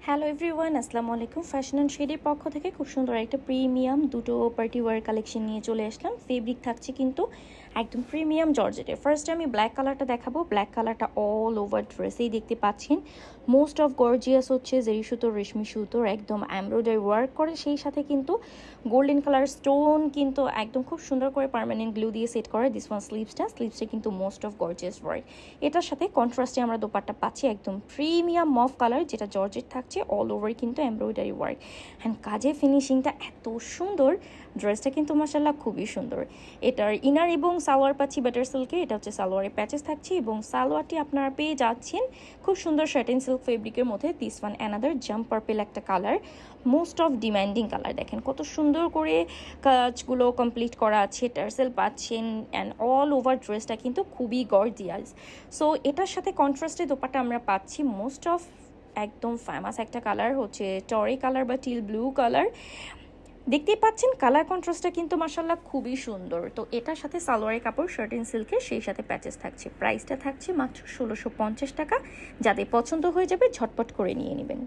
Hello everyone, আসসালামু আলাইকুম। Fashion and শেডের পক্ষ থেকে খুব সুন্দর একটা প্রিমিয়াম দুটো পার্টি ওয়ার কালেকশন নিয়ে চলে আসলাম। ফেব্রিক থাকছে কিন্তু একদম প্রিমিয়াম জর্জেটের। ফার্স্টে আমি ব্ল্যাক কালারটা দেখাবো। ব্ল্যাক কালারটা অল ওভার ড্রেসেই দেখতে পাচ্ছেন। মোস্ট অফ গর্জিয়াস হচ্ছে জেরি সুতোর, রেশমি সুতোর একদম এমব্রয়ডারি ওয়ার্ক করে, সেই সাথে কিন্তু গোল্ডেন কালার স্টোন কিন্তু একদম খুব সুন্দর করে পার্মানেন্ট গ্লু দিয়ে সেট করে। দিস ওয়ান স্লিভসটা কিন্তু মোস্ট অফ গর্জিয়াস ওয়ার্ক। এটার সাথে কন্ট্রাস্টে আমরা দোপাট্টা পাচ্ছি একদম প্রিমিয়াম মফ কালার, যেটা জর্জেট থাকছে অল ওভার কিন্তু এমব্রয়ডারি ওয়ার্ক অ্যান্ড কাজের ফিনিশিংটা এত সুন্দর। ড্রেসটা কিন্তু মাশাআল্লাহ খুবই সুন্দর। এটার ইনার এবং সালোয়ার পাচ্ছি বাটার সিল্কে। এটা হচ্ছে সালোয়ারের প্যাচেস থাকছে এবং সালোয়ারটি আপনারা পেয়ে যাচ্ছেন খুব সুন্দর শার্টেন সিল্ক ফেব্রিকের মধ্যে। This one another jump purple একটা colour, most of demanding colour. দেখেন কত সুন্দর করে কাজগুলো কমপ্লিট করা আছে, টার্সেল পাচ্ছেন অ্যান্ড অল ওভার ড্রেসটা কিন্তু খুবই গর্জিয়াস। সো এটার সাথে কন্ট্রাস্টে দোপাট্টা আমরা পাচ্ছি মোস্ট অফ একদম ফেমাস একটা কালার হচ্ছে টরি কালার বা টিল ব্লু কালার। দেখতেই পাচ্ছেন কালার কন্ট্রাস্টটা কিন্তু মাশাআল্লাহ খুবই সুন্দর। তো এটার সাথে সালোয়ারের কাপড় শার্টিন সিল্কের, সেই সাথে প্যাচেস থাকছে। প্রাইসটা থাকছে মাত্র 1650 টাকা। যাদের পছন্দ হয়ে যাবে ঝটপট করে নিয়ে নেবেন।